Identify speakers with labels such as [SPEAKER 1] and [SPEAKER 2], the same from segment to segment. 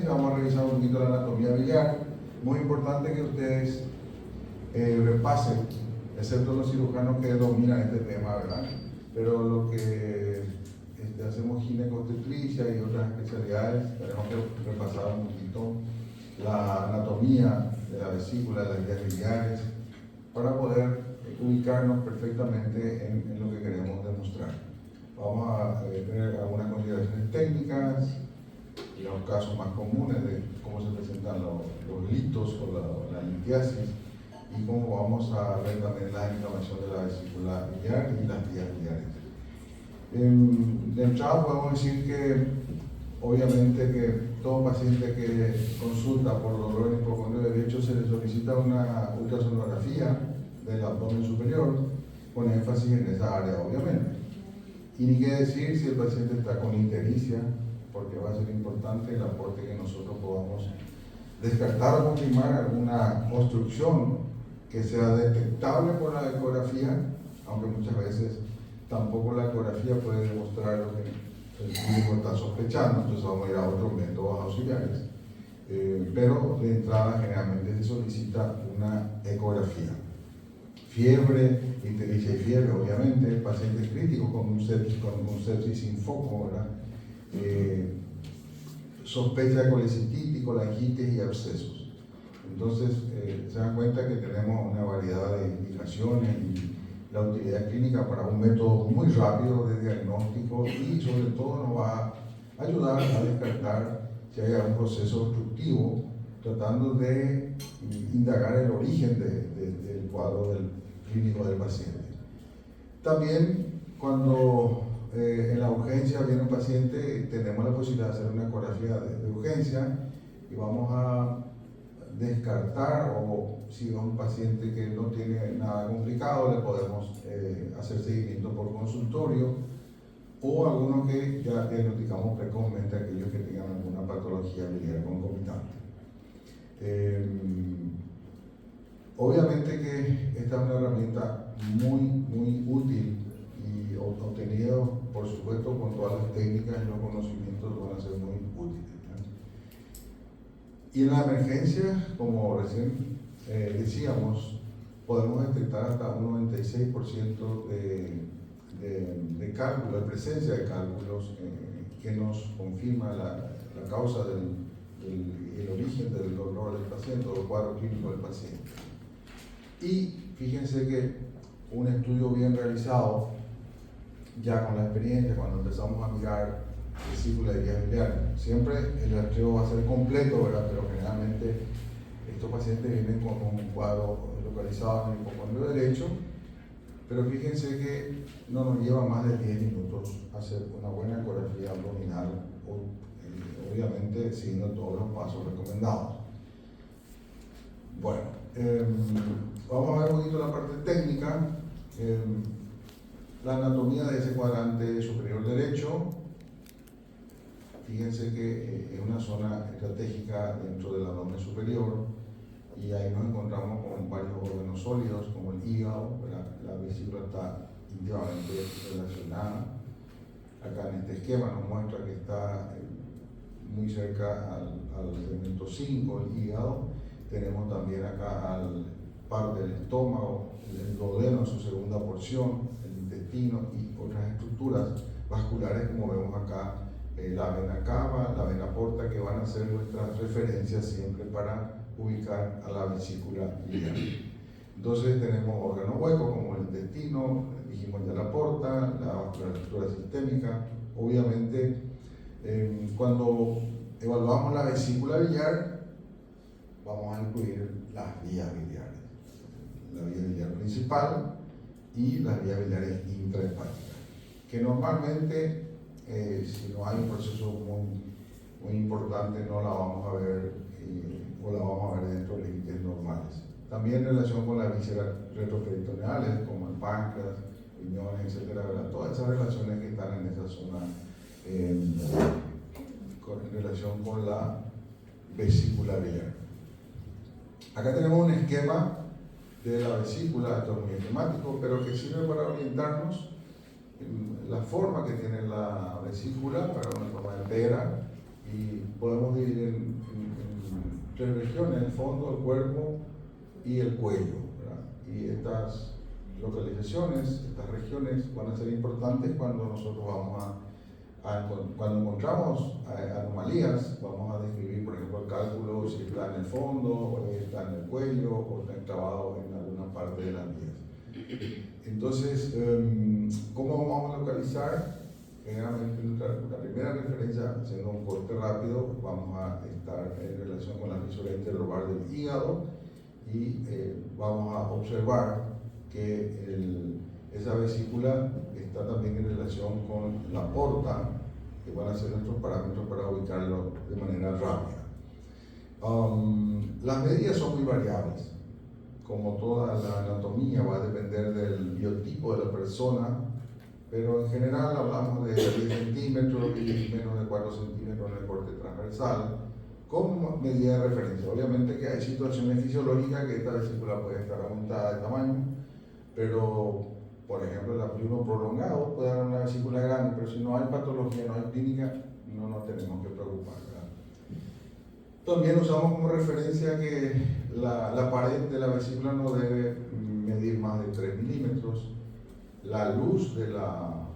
[SPEAKER 1] paciente, vamos a revisar un poquito la anatomía biliar. Muy importante que ustedes repasen, excepto los cirujanos que dominan este tema, ¿verdad? Pero lo que hacemos ginecobstetricia y otras especialidades, tenemos que repasar un poquito la anatomía de la vesícula, de las vías biliares, para poder ubicarnos perfectamente en lo que queremos demostrar. Vamos a tener algunas consideraciones técnicas y los casos más comunes de cómo se presentan los litos o la litiasis, y cómo vamos a ver también la inflamación de la vesícula biliar y las vías biliares. De entrada podemos decir que obviamente que todo paciente que consulta por dolor en el hipocondrio derecho se le solicita una ultrasonografía del abdomen superior con énfasis en esa área, obviamente. Y ni qué decir si el paciente está con ictericia, porque va a ser importante el aporte que nosotros podamos descartar o confirmar alguna obstrucción que sea detectable por la ecografía, aunque muchas veces tampoco la ecografía puede demostrar lo que el clínico está sospechando, entonces vamos a ir a otros métodos auxiliares. Pero de entrada generalmente se solicita una ecografía. Fiebre, ictericia y fiebre, obviamente, pacientes críticos con un sepsis sin foco, ¿verdad? Sospecha de colecititis, colangitis y abscesos. Entonces, se dan cuenta que tenemos una variedad de indicaciones y la utilidad clínica para un método muy rápido de diagnóstico, y sobre todo nos va a ayudar a descartar si hay algún proceso obstructivo, tratando de indagar el origen del cuadro del clínico del paciente. También cuando en la urgencia viene un paciente, tenemos la posibilidad de hacer una ecografía de urgencia y vamos a descartar, o si es un paciente que no tiene nada complicado, le podemos hacer seguimiento por consultorio, o algunos que ya diagnosticamos precozmente, aquellos que tengan alguna patología biliar concomitante. Obviamente que esta es una herramienta muy útil y obtenida, por supuesto, con todas las técnicas y los conocimientos van a ser muy útiles. Y en la emergencia, como recién decíamos, podemos detectar hasta un 96% de cálculos, de presencia de cálculos que nos confirma la causa el origen del dolor del paciente o el cuadro clínico del paciente. Y fíjense que un estudio bien realizado, ya con la experiencia, cuando empezamos a mirar vesícula y vías biliares, siempre el rastreo va a ser completo, ¿verdad? Pero generalmente estos pacientes vienen con un cuadro localizado en el hipocondrio derecho, pero fíjense que no nos lleva más de 10 minutos hacer una buena ecografía abdominal, obviamente siguiendo todos los pasos recomendados. Bueno, vamos a ver un poquito la parte técnica. La anatomía de ese cuadrante superior derecho, fíjense que es una zona estratégica dentro del abdomen superior, y ahí nos encontramos con varios órganos sólidos como el hígado. La vesícula está íntimamente relacionada. Acá en este esquema nos muestra que está muy cerca al segmento 5, el hígado. Tenemos también acá al parte del estómago, el duodeno en su segunda porción, el intestino y otras estructuras vasculares, como vemos acá, la vena cava, la vena porta, que van a ser nuestras referencias siempre para ubicar a la vesícula biliar. Entonces tenemos órganos huecos como el intestino, dijimos ya la porta, la vasculatura sistémica. Obviamente, cuando evaluamos la vesícula biliar, vamos a incluir las vías biliares, la vía biliar principal y las vías biliares intrahepáticas, que normalmente, si no hay un proceso muy importante, no la vamos a ver o la vamos a ver dentro de límites normales. También en relación con las vísceras retroperitoneales, como el páncreas, riñones, etcétera, ¿verdad? Todas esas relaciones que están en esa zona en relación con la vesícula biliar. Acá tenemos un esquema de la vesícula, esto es muy esquemático, pero que sirve para orientarnos en la forma que tiene la vesícula, para una forma de pera, y podemos dividir en tres regiones: el fondo, el cuerpo y el cuello, ¿verdad? Y estas localizaciones, estas regiones van a ser importantes cuando nosotros vamos cuando encontramos anomalías. Vamos a describir, por ejemplo, el cálculo si está en el fondo, o está en el cuello, o está enclavado en alguna parte de las vías. Entonces, ¿cómo vamos a localizar? Generalmente, la primera referencia, haciendo un corte rápido, vamos a estar en relación con la fisura interlobar del hígado, y vamos a observar que esa vesícula está también en relación con la porta, que van a ser nuestros parámetros para ubicarlo de manera rápida. Las medidas son muy variables. Como toda la anatomía, va a depender del biotipo de la persona, pero en general hablamos de 10 centímetros y menos de 4 centímetros en el corte transversal, como medida de referencia. Obviamente que hay situaciones fisiológicas que esta vesícula puede estar aumentada de tamaño, pero por ejemplo el ayuno prolongado puede dar una vesícula grande, pero si no hay patología, no hay clínica, no nos tenemos que preocupar, ¿verdad? También usamos como referencia que la pared de la vesícula no debe medir más de 3 milímetros. La luz de la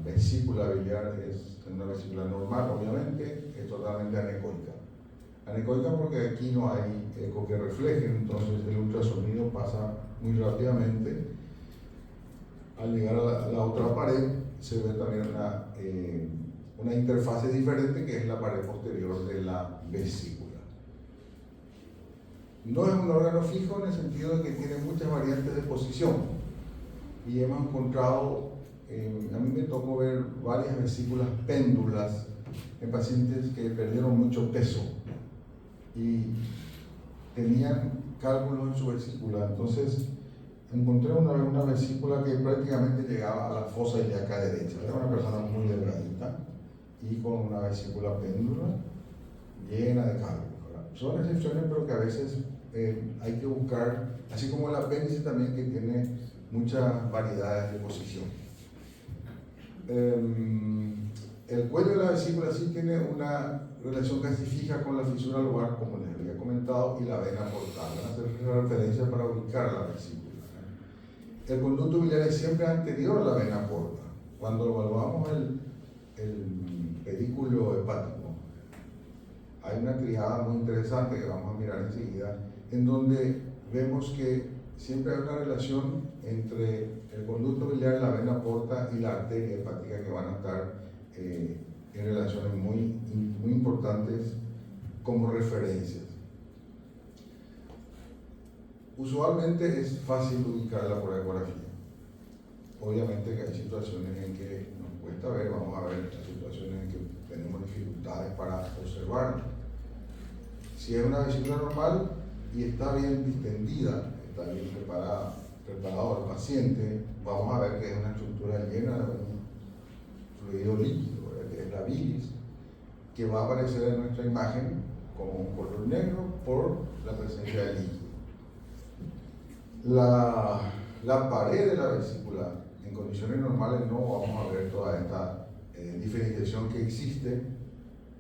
[SPEAKER 1] vesícula biliar es una vesícula normal, obviamente, es totalmente anecoica. Anecoica porque aquí no hay eco que refleje, entonces el ultrasonido pasa muy rápidamente. Al llegar a la otra pared se ve también una interfase diferente, que es la pared posterior de la vesícula. No es un órgano fijo en el sentido de que tiene muchas variantes de posición, y hemos encontrado, a mí me tocó ver varias vesículas péndulas en pacientes que perdieron mucho peso y tenían cálculos en su vesícula. Entonces encontré una vesícula que prácticamente llegaba a la fosa ilíaca derecha. Era una persona muy delgadita y con una vesícula péndula llena de cálculos, ¿verdad? Son excepciones, pero que a veces hay que buscar, así como el apéndice también, que tiene muchas variedades de posición. El cuello de la vesícula sí tiene una relación casi fija con la fisura lobar, como les había comentado, y la vena portal. Van a hacer referencia para ubicar la vesícula. El conducto biliar es siempre anterior a la vena porta. Cuando evaluamos el pedículo hepático, hay una triada muy interesante que vamos a mirar enseguida, en donde vemos que siempre hay una relación entre el conducto biliar, la vena porta y la arteria hepática, que van a estar en relaciones muy importantes como referencias. Usualmente es fácil ubicarla por ecografía. Obviamente que hay situaciones en que nos cuesta ver, vamos a ver las situaciones en que tenemos dificultades para observarla. Si es una vesícula normal y está bien distendida, está bien preparado el paciente, vamos a ver que es una estructura llena de fluido líquido, ¿verdad? Que es la bilis, que va a aparecer en nuestra imagen como un color negro por la presencia de líquido. La pared de la vesícula, en condiciones normales no vamos a ver toda esta diferenciación que existe,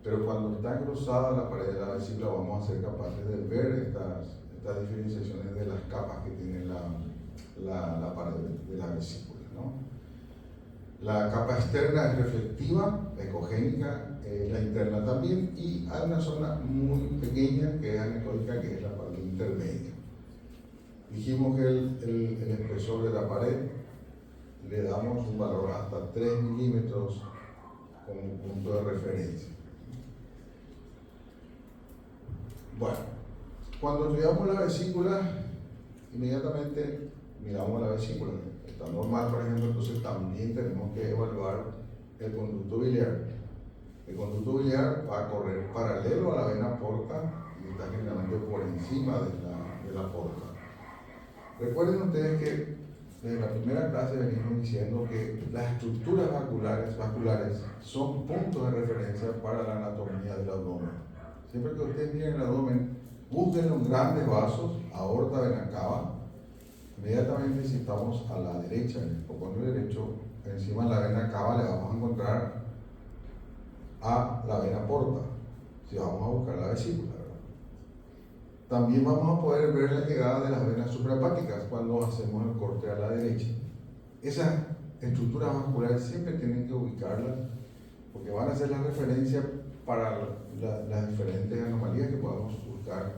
[SPEAKER 1] pero cuando está engrosada la pared de la vesícula vamos a ser capaces de ver estas diferenciaciones de las capas que tiene la pared de la vesícula, ¿no? La capa externa es reflectiva, ecogénica, la interna también, y hay una zona muy pequeña que es anecoica, que es la parte intermedia. Dijimos que el espesor de la pared le damos un valor hasta 3 milímetros como punto de referencia. Bueno, cuando estudiamos la vesícula, inmediatamente miramos la vesícula. Está normal, por ejemplo, entonces también tenemos que evaluar el conducto biliar. El conducto biliar va a correr paralelo a la vena porta y está generalmente por encima de la porta. Recuerden ustedes que desde la primera clase venimos diciendo que las estructuras vasculares son puntos de referencia para la anatomía del abdomen. Siempre que ustedes miren el abdomen, busquen los grandes vasos, aorta, vena cava. Inmediatamente, si estamos a la derecha, en el copón derecho, encima de la vena cava le vamos a encontrar a la vena porta, si vamos a buscar la vesícula, ¿verdad? También vamos a poder ver la llegada de las venas suprahepáticas cuando hacemos el corte a la derecha. Esas estructuras vasculares siempre tienen que ubicarlas porque van a ser la referencia para las diferentes anomalías que podamos buscar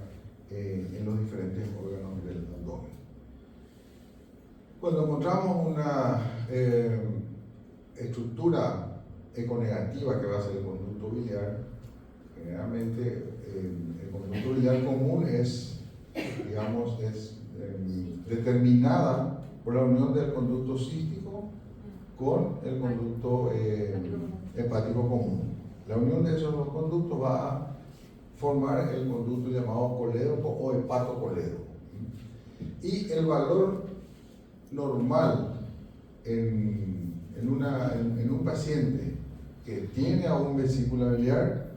[SPEAKER 1] en los diferentes órganos del abdomen. Cuando encontramos una estructura econegativa que va a ser el conducto biliar, generalmente el conducto biliar común es, digamos, determinada por la unión del conducto cístico con el conducto hepático común. La unión de esos dos conductos va a formar el conducto llamado colédoco o hepatocolédoco. Y el valor normal en un paciente que tiene aún vesícula biliar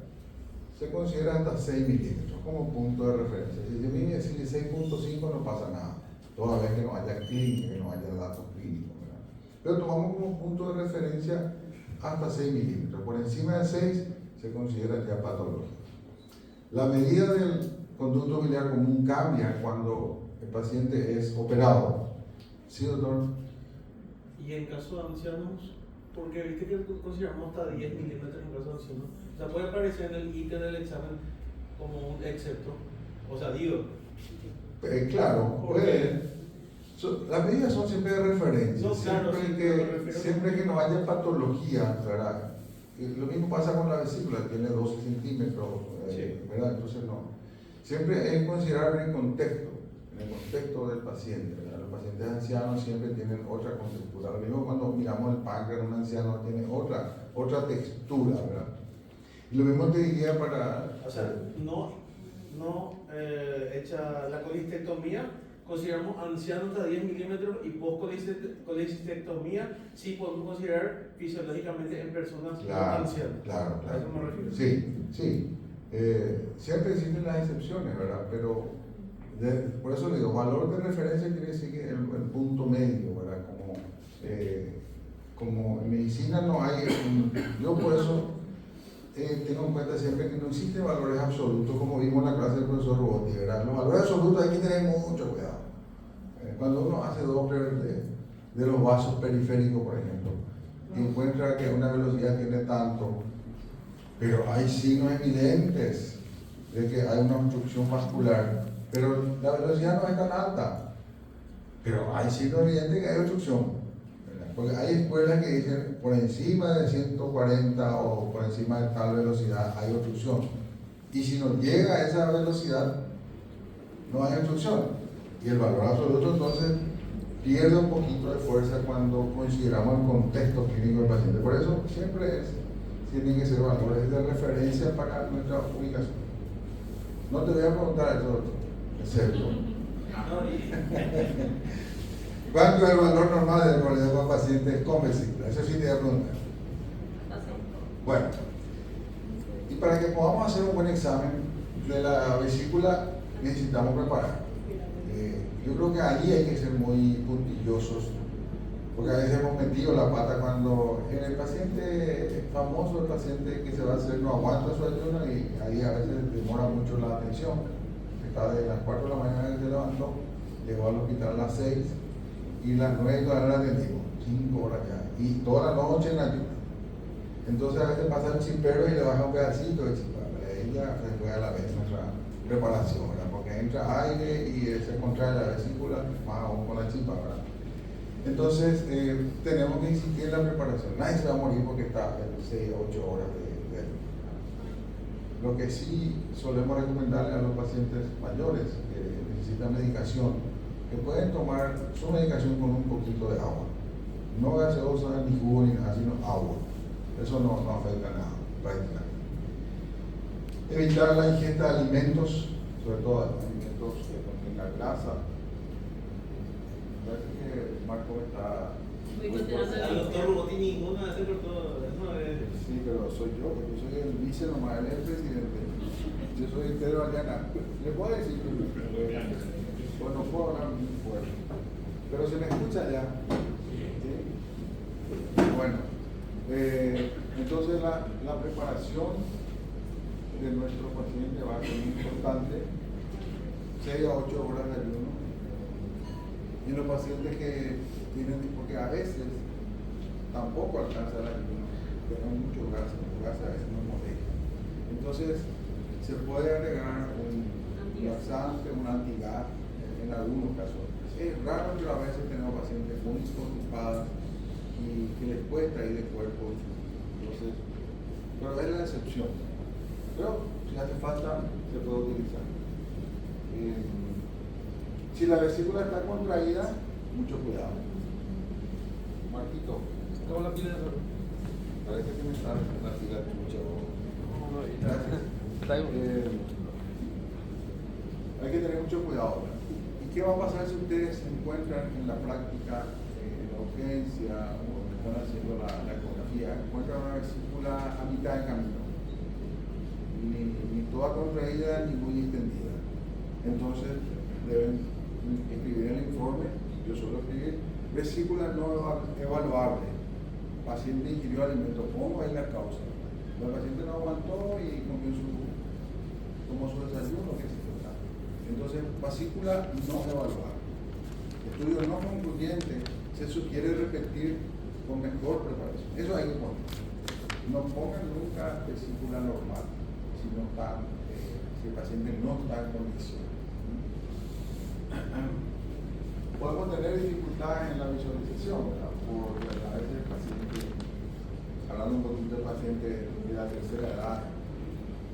[SPEAKER 1] se considera hasta 6 milímetros como punto de referencia. Si yo vine a decir 6.5 no pasa nada, toda vez que no haya clínica, que no haya datos clínicos, ¿verdad? Pero tomamos como punto de referencia hasta 6 milímetros. Por encima de 6 se considera ya patológico. La medida del conducto biliar común cambia cuando el paciente es operado. ¿Sí, doctor?
[SPEAKER 2] Y en caso de ancianos, porque viste que consideramos hasta 10 milímetros en caso de ancianos, o sea, puede aparecer en el ítem del examen como un excepto, o sea, digo.
[SPEAKER 1] Claro, puede. Las medidas son siempre de referencia,
[SPEAKER 2] No, claro,
[SPEAKER 1] siempre que no haya patología, ¿verdad? Lo mismo pasa con la vesícula, tiene 12 centímetros, ¿verdad? Entonces no. Siempre hay que considerar en el contexto del paciente, ¿verdad? Los pacientes ancianos siempre tienen otra contextura. Lo mismo cuando miramos el páncreas en un anciano tiene otra textura, ¿verdad? Y lo mismo te diría para...
[SPEAKER 2] O sea, no hecha la colistectomía, consideramos anciano hasta 10 milímetros y post-colistectomía sí podemos considerar fisiológicamente en personas ancianas.
[SPEAKER 1] Claro.
[SPEAKER 2] A eso me refiero.
[SPEAKER 1] Sí. Siempre existen las excepciones, ¿verdad? Pero por eso le digo, valor de referencia quiere decir que el punto medio, ¿verdad? Como en medicina no hay, yo por eso tengo en cuenta siempre que no existen valores absolutos, como vimos en la clase del profesor Robotti, ¿verdad? Los valores absolutos hay que tener mucho cuidado. Cuando uno hace Doppler de los vasos periféricos, por ejemplo, y encuentra que una velocidad tiene tanto, pero hay signos evidentes de que hay una obstrucción vascular, pero la velocidad no es tan alta, pero hay signos evidentes que hay obstrucción, ¿verdad? Porque hay escuelas que dicen por encima de 140 o por encima de tal velocidad hay obstrucción, y si no llega a esa velocidad no hay obstrucción, y el valor absoluto entonces pierde un poquito de fuerza cuando consideramos el contexto clínico del paciente. Por eso siempre tienen que ser valores de referencia para nuestra ubicación. No te voy a preguntar eso, excepto. ¿Cuánto es el valor normal del colédoco a pacientes con vesícula? Eso sí te voy a preguntar. Bueno, y para que podamos hacer un buen examen de la vesícula necesitamos preparar. Yo creo que ahí hay que ser muy puntillosos, porque a veces hemos metido la pata cuando en el paciente famoso, el paciente que se va a hacer no aguanta su ayuno y ahí a veces demora mucho la atención. Está de las 4 de la mañana que se levantó, llegó al hospital a las 6 y las 9 todavía la atendimos, 5 horas ya, y toda la noche en ayuno. Entonces a veces pasa el chimpero y le baja un pedacito de chimpero. Ella se fue a la vez nuestra preparación, ¿verdad? Porque entra aire y se contrae la vesícula, más aún con la chispa, ¿verdad? Entonces tenemos que insistir en la preparación. Nadie se va a morir porque está en 6 o 8 horas de ayuno. Lo que sí solemos recomendarle a los pacientes mayores que necesitan medicación, que pueden tomar su medicación con un poquito de agua. No gaseosa, ni jugo, ni nada, sino agua. Eso no afecta nada, prácticamente. Evitar la ingesta de alimentos, sobre todo alimentos que contengan grasa. Parece que Marco está muy
[SPEAKER 2] El doctor Robotti ninguno hace por todo.
[SPEAKER 1] Sí, pero soy yo, porque yo soy el vice nomás, él es el presidente. Yo soy Pedro Aliana. ¿Le puedo decir? Pues no puedo hablar muy fuerte. Pero se me escucha ya. ¿Sí? Bueno, entonces Entonces la preparación de nuestro paciente va a ser muy importante, 6 a 8 horas de ayuno. Y los pacientes que tienen, porque a veces tampoco alcanza el ayuno, tenemos muchos gases a veces nos molesta. Entonces se puede agregar un laxante, un antigas en algunos casos. Es raro, pero a veces tenemos pacientes muy constipados y que les cuesta ir de cuerpo. Entonces, pero es la excepción. Pero si hace falta, se puede utilizar. Si la vesícula está contraída, mucho cuidado. Marquito,
[SPEAKER 2] ¿Cómo la pila de oro?
[SPEAKER 1] parece que me está la fila mucho.
[SPEAKER 2] No,
[SPEAKER 1] Gracias. Hay que tener mucho cuidado, ¿verdad? ¿Y qué va a pasar si ustedes se encuentran en la práctica, en la urgencia o están haciendo la ecografía, encuentran una vesícula a mitad de camino? Ni toda contraída ni muy extendida. Entonces deben escribir el informe. Yo suelo escribir vesícula no evaluable. Paciente ingirió alimento. ¿Cómo es la causa? El paciente no aguantó y tomó su desayuno, que se trata. Entonces, vesícula no evaluable. Estudio no concluyente, se sugiere repetir con mejor preparación. Eso hay que poner. No pongan nunca vesícula normal si el paciente no está en condición. Podemos tener dificultades en la visualización, ¿verdad? Porque a veces el paciente, hablando un poquito del paciente de la tercera edad,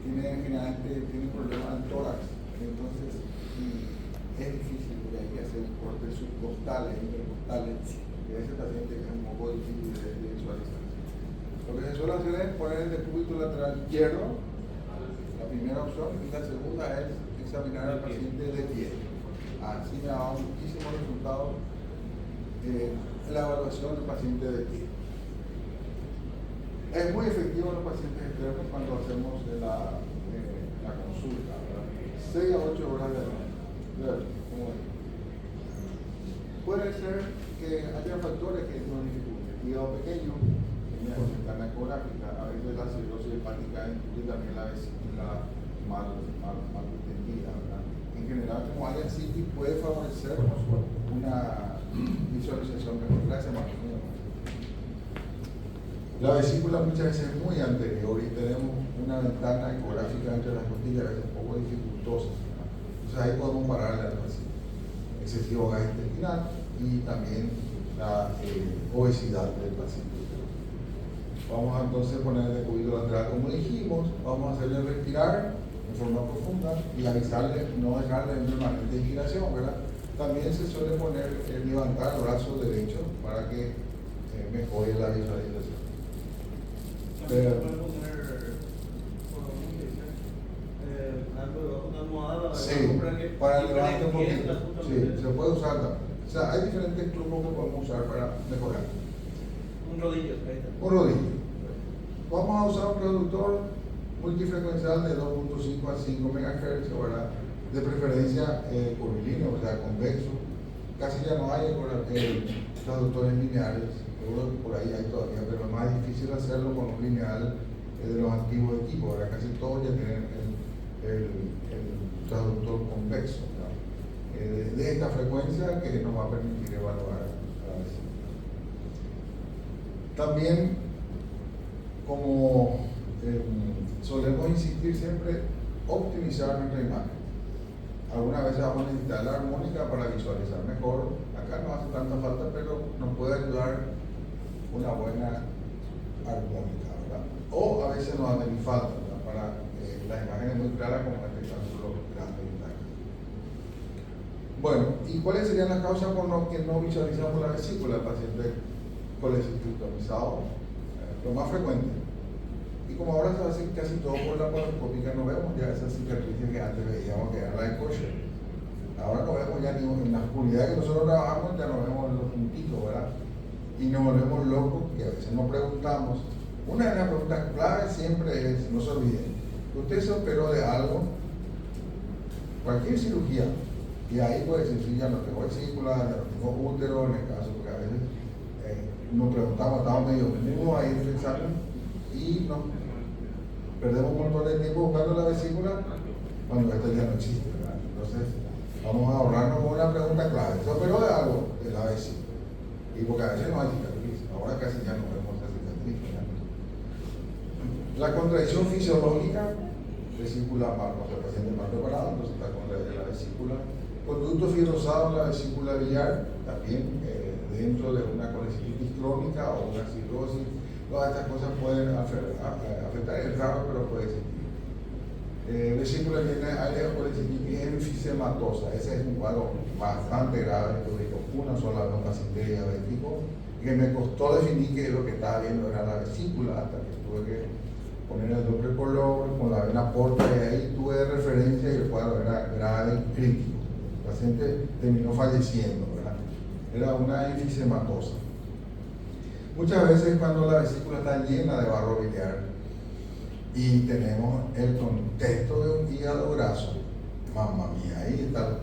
[SPEAKER 1] generalmente tiene problemas en tórax, entonces es difícil porque hay que hacer cortes subcostales, intercostales, y a ese paciente es un poco difícil de visualizar. Lo que se suele hacer es poner el decúbito lateral izquierdo, la primera opción, y la segunda es examinar al paciente de pie. Así me ha dado muchísimos resultados la evaluación del paciente de pie. Es muy efectivo en los pacientes externos cuando hacemos la consulta, ¿verdad? 6 a 8 horas de ayuno. Puede ser que haya factores que nos dificulten. Hígado pequeño, ventana ecográfica, a veces la cirrosis hepática incluye también la vesícula mal distendida, ¿verdad? En general, como hay ascitis, puede favorecer una visualización mejor. Gracias, Marco. La vesícula muchas veces es muy anterior y tenemos una ventana ecográfica entre las costillas, a veces un poco dificultosa, ¿verdad? Entonces ahí podemos pararle al paciente. Excesivo gas intestinal y también la obesidad del paciente. Vamos a entonces poner el decúbito lateral como dijimos, vamos a hacerle respirar en forma profunda y avisarle, no dejarle en permanente inspiración, ¿verdad? También se suele poner, levantar el brazo derecho para que mejore la visualización.
[SPEAKER 2] También se puede poner, una almohada
[SPEAKER 1] Sí, para levantar un poquito. Sí, se puede usar también. O sea, hay diferentes trucos que podemos usar para mejorar.
[SPEAKER 2] Un rodillo, ahí está.
[SPEAKER 1] Un rodillo. Vamos a usar un reductor multifrecuencial de 2.5 a 5 MHz, ¿verdad? De preferencia curvilíneo, o sea, convexo. Casi ya no hay traductores lineales, seguro que por ahí hay todavía, pero es más difícil hacerlo con un lineal de los antiguos equipos. Ahora casi todos ya tienen el traductor convexo, ¿verdad? De esta frecuencia que nos va a permitir evaluar la vesícula. También, como solemos insistir siempre, optimizar nuestra imagen. Algunas veces vamos a necesitar la armónica para visualizar mejor. Acá no hace tanta falta, pero nos puede ayudar una buena armónica, ¿verdad? O a veces nos hace ni falta, ¿verdad? Para las imágenes muy claras como este cálculo grande y tal. Bueno, ¿y cuáles serían las causas por las que no visualizamos la vesícula del paciente colecistectomizado? Lo más frecuente. Y como ahora se hace casi todo por la laparoscópica, no vemos ya esas cicatrices que antes veíamos que eran la de Kocher. Ahora no vemos ya ni en la oscuridad que nosotros trabajamos, ya no vemos los puntitos, ¿verdad? Y nos volvemos locos, que a veces nos preguntamos. Una de las preguntas claves siempre es, no se olviden, usted se operó de algo, cualquier cirugía, y ahí puede decir, ya no tengo vesícula, ya no tengo útero, en el caso, porque a veces nos preguntamos, estamos medio desnudos ahí en el examen, y no perdemos un montón de tiempo buscando la vesícula cuando esta ya no existe, ¿verdad? Entonces, vamos a ahorrarnos una pregunta clave. ¿Se operó de algo? De la vesícula. Y porque a veces no hay cicatriz, ahora casi ya no vemos la cicatriz, ¿verdad? La contracción fisiológica, vesícula mal, o sea, el paciente mal preparado, entonces está contraída la vesícula. Conducto fibrosado en la vesícula biliar, también dentro de una colecitis crónica o una cirrosis. Todas estas cosas pueden afectar, es raro, pero puede existir. Vesícula llena de área de colecitis enfisematosa, ese es un cuadro bastante grave, tuve una sola vez un paciente diabético, que me costó definir que lo que estaba viendo era la vesícula, hasta que tuve que poner el doble color con la vena porta, y ahí tuve de referencia y el cuadro era grave y crítico. El paciente terminó falleciendo, ¿verdad? Era una enfisematosa. Muchas veces cuando la vesícula está llena de barro biliar y tenemos el contexto de un hígado graso, mamma mía, ahí está la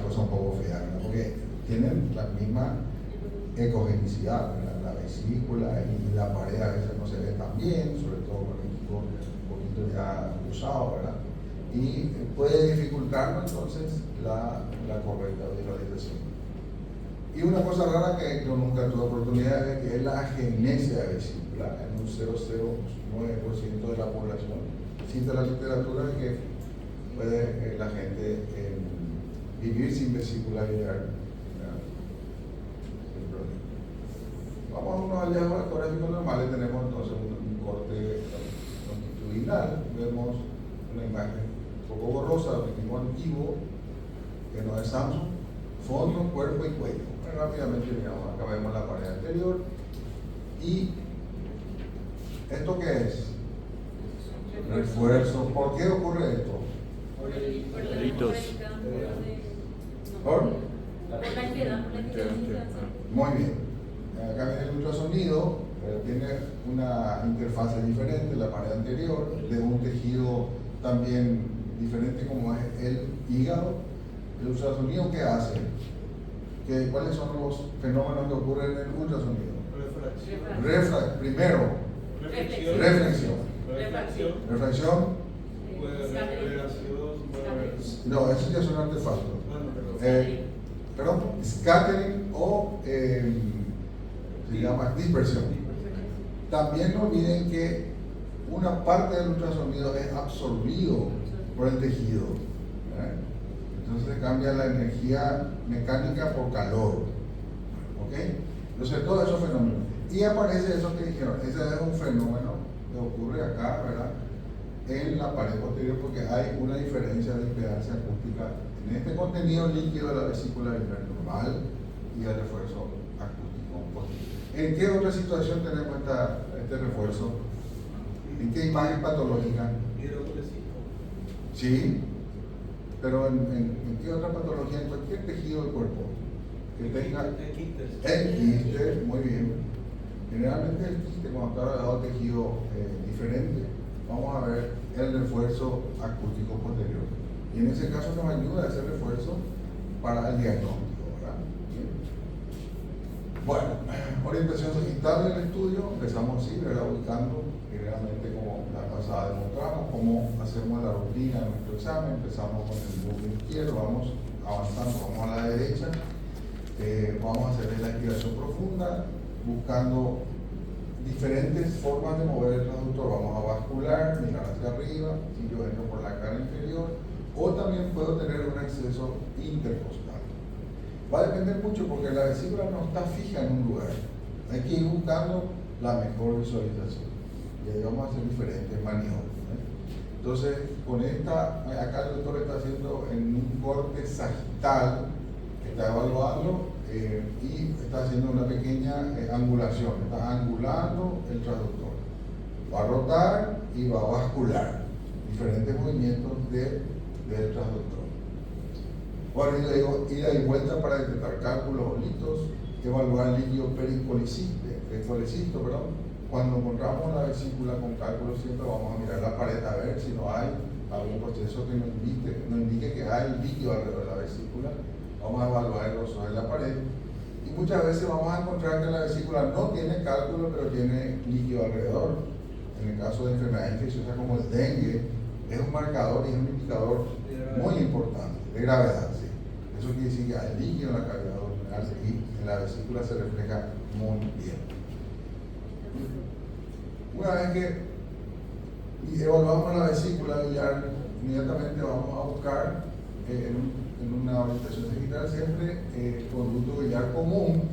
[SPEAKER 1] cosa un poco fea, ¿verdad? Porque tienen la misma ecogenicidad, ¿verdad? La vesícula y la pared a veces no se ve tan bien, sobre todo con el equipo un poquito ya usado, ¿verdad? Y puede dificultarnos entonces la correcta visualización. Y una cosa rara que yo nunca tuve oportunidad de ver, que es la agenesia de vesícula en un 0,09% de la población. Existe la literatura de que puede la gente vivir sin vesícula biliar. Vamos a unos hallazgos ecográficos normales. Tenemos entonces un corte longitudinal. Vemos una imagen un poco borrosa de un equipo antiguo que no es Samsung. Fondo, cuerpo y cuello. Bueno, rápidamente miramos, acá vemos la pared anterior. ¿Y esto qué es? Refuerzo. ¿Por qué ocurre esto?
[SPEAKER 3] Por la
[SPEAKER 4] Delitos.
[SPEAKER 1] ¿Por?
[SPEAKER 3] la entidad.
[SPEAKER 1] Muy bien. Acá viene el ultrasonido, tiene una interfase diferente, la pared anterior, de un tejido también diferente como es el hígado. El ultrasonido, ¿qué hace? ¿Cuáles son los fenómenos que ocurren en el ultrasonido? Primero, reflexión. Reflexión. No, esos ya son artefactos. Perdón, scattering o se llama dispersión. También no olviden que una parte del ultrasonido es absorbido por el tejido. Entonces cambia la energía mecánica por calor. ¿Ok? Entonces todos esos fenómenos. Y aparece eso que dijeron, ese es un fenómeno que ocurre acá, ¿verdad? En la pared posterior, porque hay una diferencia de impedancia acústica en este contenido líquido de la vesícula biliar normal y el refuerzo acústico posterior. ¿En qué otra situación tenemos este refuerzo? ¿En qué imagen patológica? Sí, pero ¿en qué otra patología? En cualquier tejido del cuerpo que tenga el quiste, muy bien. Generalmente el quiste, cuando está rodeado de tejido diferente, vamos a ver el refuerzo acústico posterior. Y en ese caso nos ayuda ese refuerzo para el diagnóstico, ¿verdad? Bien. Bueno, orientación sagital del estudio, empezamos así, ¿verdad? Ubicando, generalmente como la pasada demostramos, cómo hacemos la rutina de nuestro examen. Empezamos con el núcleo izquierdo, vamos avanzando, vamos a la derecha, vamos a hacer la inspiración profunda, buscando diferentes formas de mover el traductor. Vamos a bascular, mirar hacia arriba, si yo entro por la cara inferior, o también puedo tener un acceso intercostal. Va a depender mucho porque la vesícula no está fija en un lugar. Hay que ir buscando la mejor visualización. Y ahí vamos a hacer diferentes maniobras. Entonces, con esta, acá el doctor está haciendo en un corte sagital, está evaluando y está haciendo una pequeña angulación. Está angulando el traductor. Va a rotar y va a bascular. Diferentes movimientos del traductor. Bueno, ida y vuelta para detectar cálculos o litos, evaluar el líquido pericolicisto, perdón. Cuando encontramos la vesícula con cálculos, siempre vamos a mirar la pared a ver si no hay algún proceso que nos indique que hay líquido alrededor de la vesícula. Vamos a evaluar el grosor de la pared. Y muchas veces vamos a encontrar que la vesícula no tiene cálculo, pero tiene líquido alrededor. en el caso de enfermedades infecciosas como el dengue, es un marcador y es un indicador muy importante de gravedad. ¿Sí? Eso quiere decir que hay líquido en la cavidad abdominal y en la vesícula se refleja muy bien. Una vez que evaluamos la vesícula biliar, inmediatamente vamos a buscar en una orientación digital siempre conducto biliar común,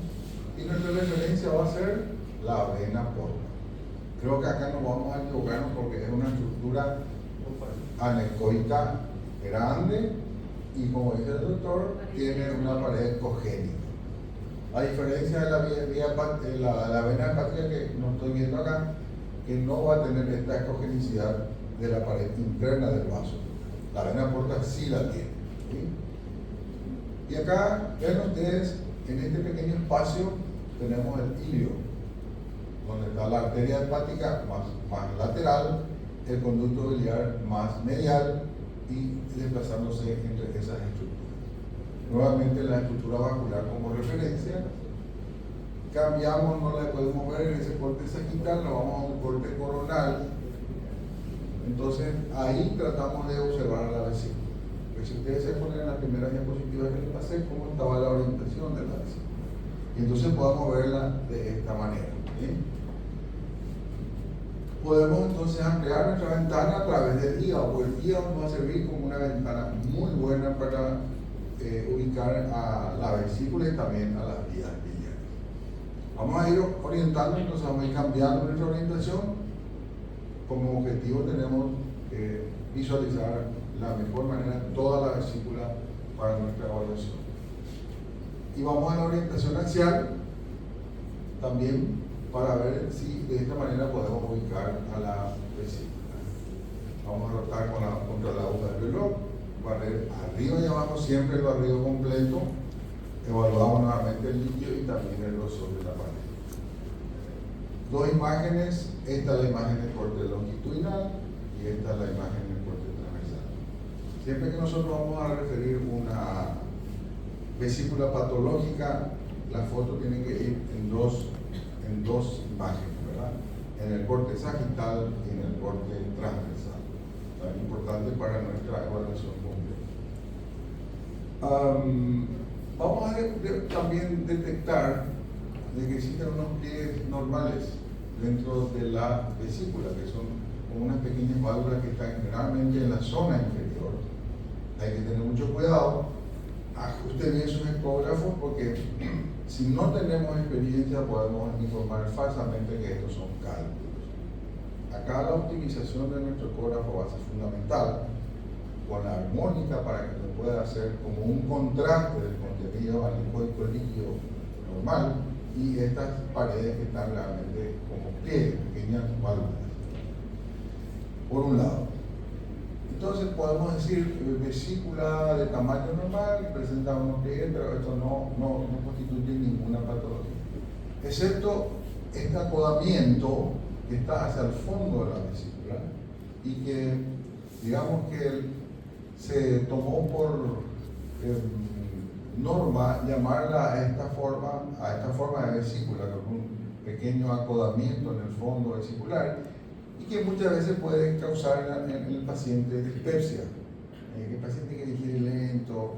[SPEAKER 1] y nuestra referencia va a ser la vena porta. Creo que acá no vamos a equivocarnos porque es una estructura anecoica grande y, como dice el doctor, tiene una pared cogénica. A diferencia de la vena hepática que no estoy viendo acá, que no va a tener esta escogenicidad de la pared interna del vaso. La vena porta sí la tiene. ¿Sí? Y acá, ven ustedes, en este pequeño espacio tenemos el ilio, donde está la arteria hepática más lateral, el conducto biliar más medial y desplazándose entre esas estructuras. Nuevamente la estructura vascular como referencia. Cambiamos, no la podemos ver en ese corte sagital, nos vamos a un corte coronal. Entonces ahí tratamos de observar la vesícula. Pues si ustedes se ponen en las primeras diapositivas que les pasé, cómo estaba la orientación de la vesícula. Y entonces podemos verla de esta manera. ¿Sí? Podemos entonces ampliar nuestra ventana a través del hígado, porque el hígado nos va a servir como una ventana muy buena para ubicar a la vesícula y también a las vías biliares. Vamos a ir orientando, entonces vamos a ir cambiando nuestra orientación. Como objetivo tenemos visualizar la mejor manera toda la vesícula para nuestra evaluación. Y vamos a la orientación axial también para ver si de esta manera podemos ubicar a la vesícula. Vamos a rotar contra la aguja del reloj, barrer arriba y abajo siempre el barrido completo. Evaluamos nuevamente el líquido y también el grosor de la pared. Dos imágenes, esta es la imagen del corte longitudinal y esta es la imagen del corte transversal. Siempre que nosotros vamos a referir una vesícula patológica, la foto tiene que ir en dos imágenes, ¿verdad? En el corte sagital y en el corte transversal. Es importante para nuestra evaluación completa. Vamos a también detectar de que existen unos pliegues normales dentro de la vesícula, que son como unas pequeñas válvulas que están generalmente en la zona inferior. Hay que tener mucho cuidado. Ajuste bien sus ecógrafos, porque si no tenemos experiencia podemos informar falsamente que estos son cálculos. Acá la optimización de nuestro ecógrafo va a ser fundamental, con la armónica para que se pueda hacer como un contraste del contenido anecoico líquido normal y estas paredes que están realmente como pliegues, pequeñas válvulas. Por un lado. Entonces podemos decir vesícula de tamaño normal, presenta unos pliegues, pero esto no constituye ninguna patología. Excepto este acodamiento que está hacia el fondo de la vesícula y que, digamos que se tomó por norma llamarla a esta forma de vesícula, con un pequeño acodamiento en el fondo vesicular, y que muchas veces puede causar en el paciente dispepsia. El paciente que digiere lento,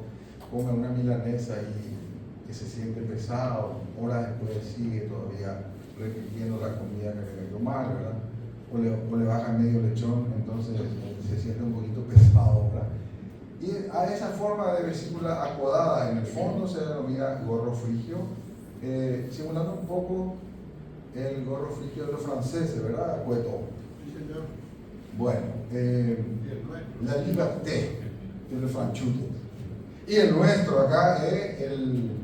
[SPEAKER 1] come una milanesa y que se siente pesado, horas después sigue todavía repitiendo la comida que le cayó mal, ¿verdad? O le baja medio lechón, entonces se siente un poquito pesado, ¿verdad? Y a esa forma de vesícula acodada en el fondo se denomina gorro frigio, simulando un poco el gorro frigio de los franceses, ¿verdad? Cueto.
[SPEAKER 4] Sí, señor.
[SPEAKER 1] Bueno, la liberté de los franchutes. Y el nuestro acá es en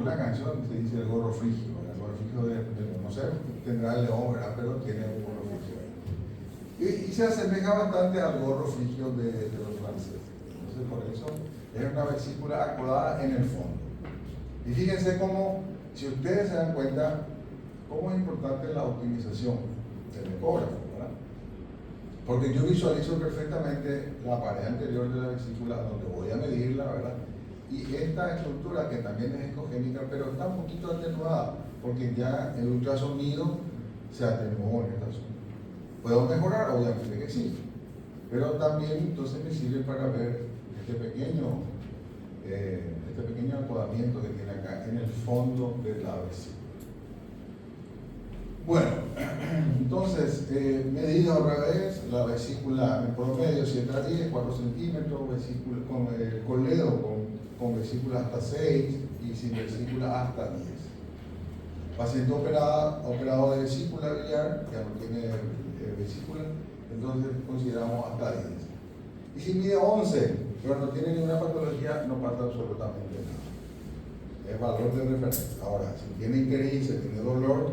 [SPEAKER 1] una canción se dice el gorro frigio. El gorro frigio no sé, tendrá el león, ¿verdad? Pero tiene un gorro frigio ahí. Y se asemeja bastante al gorro frigio de los franceses. Entonces, por eso es una vesícula acodada en el fondo. Y fíjense cómo, si ustedes se dan cuenta, cómo es importante la optimización del ecógrafo, ¿verdad? Porque yo visualizo perfectamente la pared anterior de la vesícula donde voy a medirla, ¿verdad? Y esta estructura que también es ecogénica, pero está un poquito atenuada, porque ya el ultrasonido se atenuó en esta zona. ¿Puedo mejorar? Obviamente que sí. Pero también entonces me sirve para ver este pequeño acodamiento que tiene acá en el fondo de la vesícula. Bueno, entonces, medida otra vez, la vesícula en promedio 7 a 10, 4 centímetros, vesícula, con el coledo con vesícula hasta 6 y sin vesícula hasta 10. Paciente operado de vesícula biliar, que no tiene vesícula, entonces consideramos hasta 10. Y si mide 11, pero no tiene ninguna patología, no pasa absolutamente nada. Es valor de referencia. Ahora, si tiene ictericia, tiene dolor,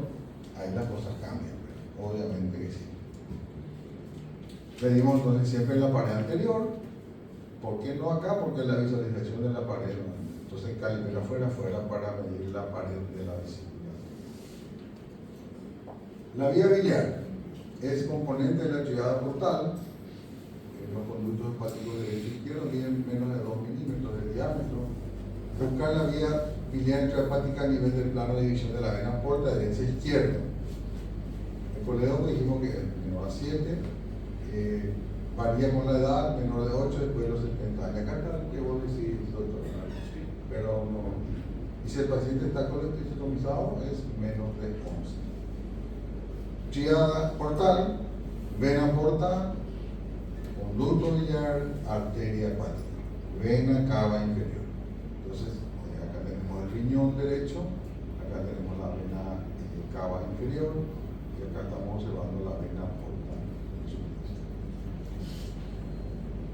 [SPEAKER 1] ahí las cosas cambian, obviamente que sí. Pedimos entonces siempre en la pared anterior. ¿Por qué no acá? Porque la visualización de la pared, ¿no? Entonces calibra afuera para medir la pared de la vesícula. La vía biliar es componente de la triada portal. Los conductos hepáticos derecho e izquierdo miden menos de 2 milímetros de diámetro. Buscar la vía biliar intrahepática a nivel del plano de división de la vena porta derecha e izquierda. El coledo dijimos que es menor a 7, varía con la edad, menor de 8, después de los 70 años. Acá está que vos decís, doctor, sí, pero no. Y si el paciente está colestetomizado, es menos de 11. Triada portal, vena porta, conducto biliar, arteria hepática, vena cava inferior. Entonces, acá tenemos el riñón derecho, acá tenemos la vena cava inferior y acá estamos observando la vena portal.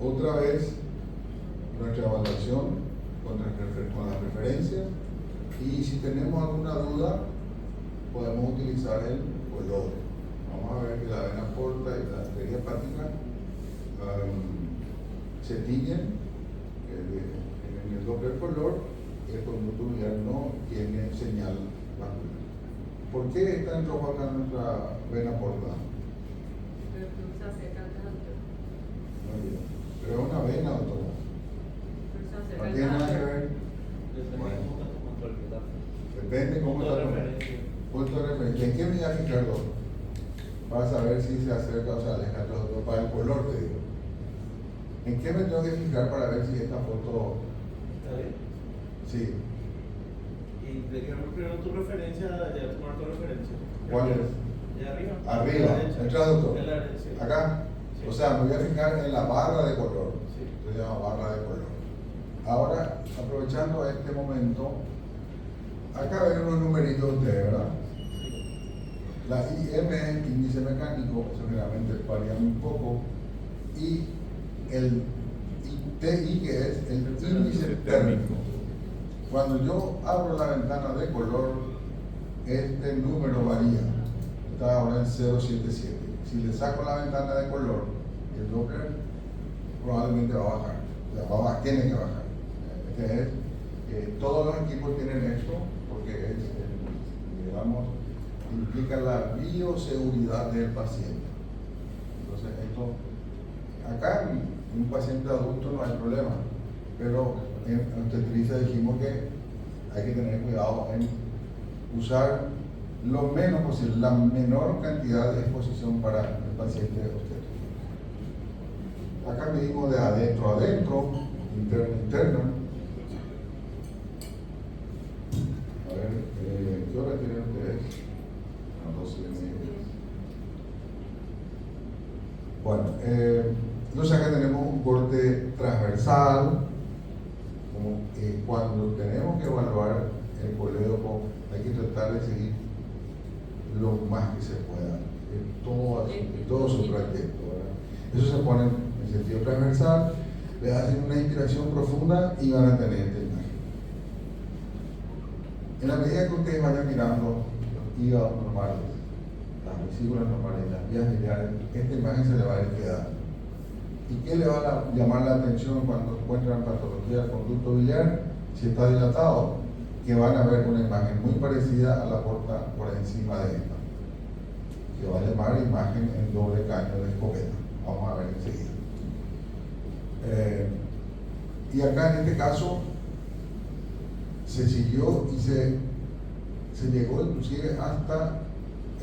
[SPEAKER 1] Otra vez, nuestra evaluación con las referencias, y si tenemos alguna duda, podemos utilizar el color. Vamos a ver que la vena porta y la arteria hepática se tiñen en el doble color, y el conducto biliar no tiene señal vascular. ¿Por qué está en rojo acá nuestra vena porta? Muy bien. Pero es una vena, doctor. No tiene nada que ver. Depende cómo está tomando. Punto de referencia. ¿En qué me voy a fijar, doctor? Para saber si se acerca o se aleja el otro, para el color, te digo. ¿En qué me tengo que fijar para ver si esta foto?
[SPEAKER 2] ¿Está bien?
[SPEAKER 1] Sí.
[SPEAKER 2] Y te quiero primero tu referencia, ya tomar tu referencia.
[SPEAKER 1] ¿Cuál es?
[SPEAKER 2] De arriba.
[SPEAKER 1] Arriba. ¿Entra, doctor?
[SPEAKER 2] El área, sí.
[SPEAKER 1] Acá.
[SPEAKER 2] Sí.
[SPEAKER 1] O sea, me voy a fijar en la barra de color.
[SPEAKER 2] Sí.
[SPEAKER 1] Se llama barra de color. Ahora, aprovechando este momento, acá ven unos numeritos ustedes, ¿verdad? La IM es índice mecánico, eso generalmente varía un poco, y el TI, que es el índice térmico. Cuando yo abro la ventana de color, este número varía, está ahora en 077. Si le saco la ventana de color, el Doppler probablemente va a bajar, o sea, tiene que bajar. Todos los equipos tienen esto, porque es, digamos, implica la bioseguridad del paciente. Entonces, esto, acá en un paciente adulto no hay problema, pero en obstetricia dijimos que hay que tener cuidado en usar lo menos posible, la menor cantidad de exposición para el paciente obstétrico. Acá medimos de adentro a adentro, interno a interno. A ver, ¿qué hora tienen ustedes? A 12:30. Bueno, entonces acá tenemos un corte transversal. Como cuando tenemos que evaluar el colédoco, hay que tratar de seguir lo más que se pueda, todo su trayecto, ¿verdad? Eso se pone en sentido transversal, le hacen una inspiración profunda y van a tener esta imagen. En la medida que ustedes vayan mirando los hígados normales, las vesículas normales, las vías biliares, esta imagen se le va a ir quedando. ¿Y qué le va a llamar la atención cuando encuentran patología del conducto biliar? Si está dilatado, que van a ver una imagen muy parecida a la porta por encima de esta, que va a llamar imagen en doble caño de escopeta. Vamos a ver enseguida. Y acá en este caso se siguió y se llegó inclusive hasta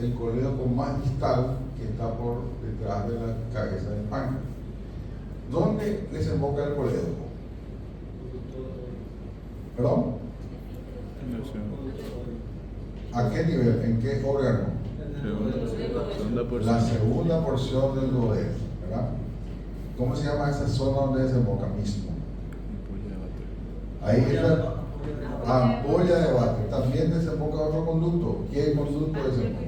[SPEAKER 1] el colédoco más distal que está por detrás de la cabeza del páncreas. ¿Dónde desemboca el colédoco? ¿Perdón? ¿A qué nivel? ¿En qué órgano? La segunda porción del duodeno, ¿verdad? ¿Cómo se llama esa zona donde desemboca mismo? Ahí está ampolla de Batten. También desemboca otro conducto. ¿Qué conducto desemboca?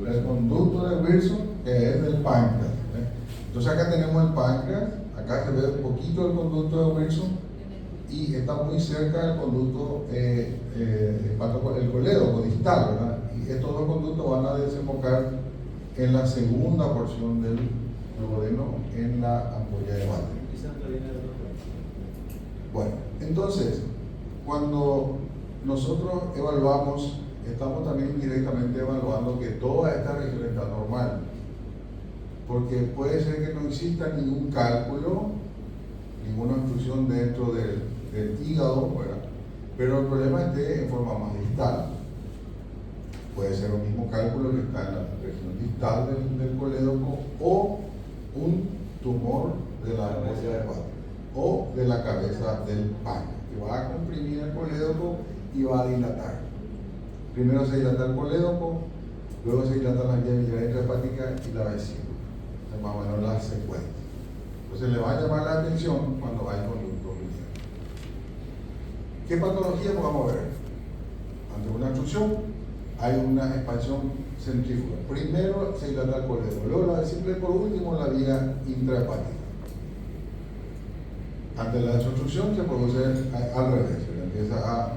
[SPEAKER 1] El conducto de Wilson, que es del páncreas. Entonces acá tenemos el páncreas, acá se ve un poquito el conducto de Wilson y está muy cerca del conducto, el colédoco distal, ¿verdad? Y estos dos conductos van a desembocar en la segunda porción del duodeno, en la ampolla de Batten. Bueno, entonces, cuando nosotros evaluamos, estamos también indirectamente evaluando que toda esta región está normal. Porque puede ser que no exista ningún cálculo, ninguna obstrucción dentro del hígado, ¿verdad? Pero el problema esté en forma más distal. Puede ser el mismo cálculo que está en la región distal del colédoco o un tumor de la ampolla de Batten o de la cabeza del páncreas, que va a comprimir el colédoco y va a dilatar. Primero se dilata el colédoco, luego se dilata la vía biliar intrahepática y la vesícula. Entonces, más o menos las secuencias. Entonces le va a llamar la atención cuando hay conducto biliar. ¿Qué patología podemos ver? Ante una obstrucción hay una expansión centrífuga. Primero se dilata el colédoco, luego la vesícula y por último la vía intrahepática. Ante la desobstrucción se produce al revés, empieza a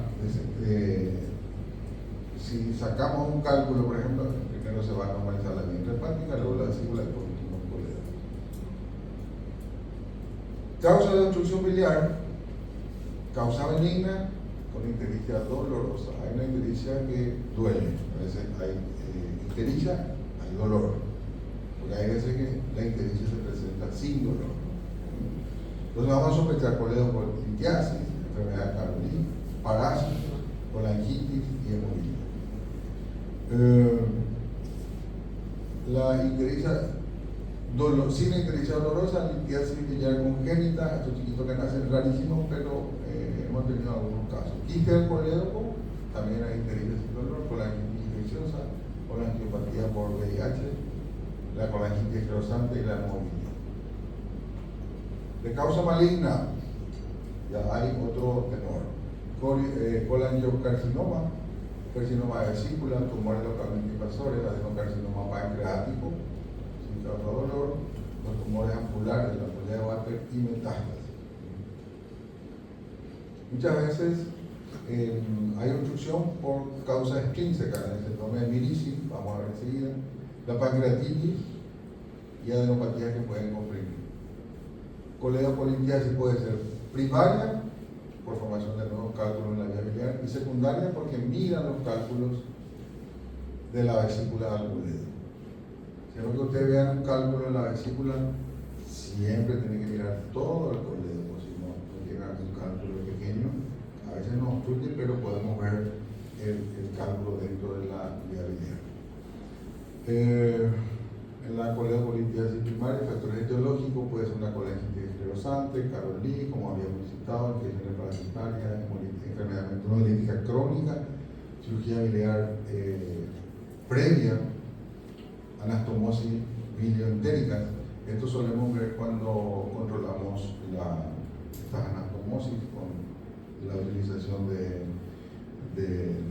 [SPEAKER 1] si sacamos un cálculo, por ejemplo, primero se va a normalizar la vía intrahepática, luego la vesícula y por último el colédoco. Causa de obstrucción biliar, causa benigna con ictericia dolorosa. Hay una ictericia que duele, a veces hay ictericia, hay dolor, porque hay veces que la ictericia se presenta sin dolor. Entonces vamos a sospechar colédoco litiasis, enfermedad de Carolina, parásitos, colangitis y hemorragia. La ictericia sin ictericia dolorosa, litiasis biliar congénita, estos chiquitos que nacen rarísimos, pero hemos tenido algunos casos. Quiste del colédoco, también hay ictericia sin dolor, colangitis infecciosa, colangiopatía por VIH, la colangitis esclerosante y la hemorragia. De causa maligna, ya hay otro tenor. Colangiocarcinoma, carcinoma de vesícula, tumores localmente invasores, adenocarcinoma pancreático, sin causa dolor, los tumores ampulares, la ampolla de Batten y metástasis. Muchas veces hay obstrucción por causa extrínseca, en el síndrome de Mirici, vamos a ver enseguida, la pancreatitis y adenopatías que pueden comprimir. Colédoco litiasis puede ser primaria, por formación de nuevos cálculos en la vía biliar, y secundaria porque miran los cálculos de la vesícula al colédoco. Siempre que ustedes vean un cálculo en la vesícula, siempre tienen que mirar todo el colédoco, si no llega un cálculo pequeño, a veces nos obstruye, pero podemos ver el cálculo dentro de la vía biliar. En la colédocolitiasis primaria, factores etiológicos, puede ser una colangitis esclerosante, Carolí, como habíamos citado, infecciones parasitarias, enfermedad hemolítica crónica, cirugía biliar previa, anastomosis bilioentérica. Esto solemos ver cuando controlamos estas anastomosis con la utilización de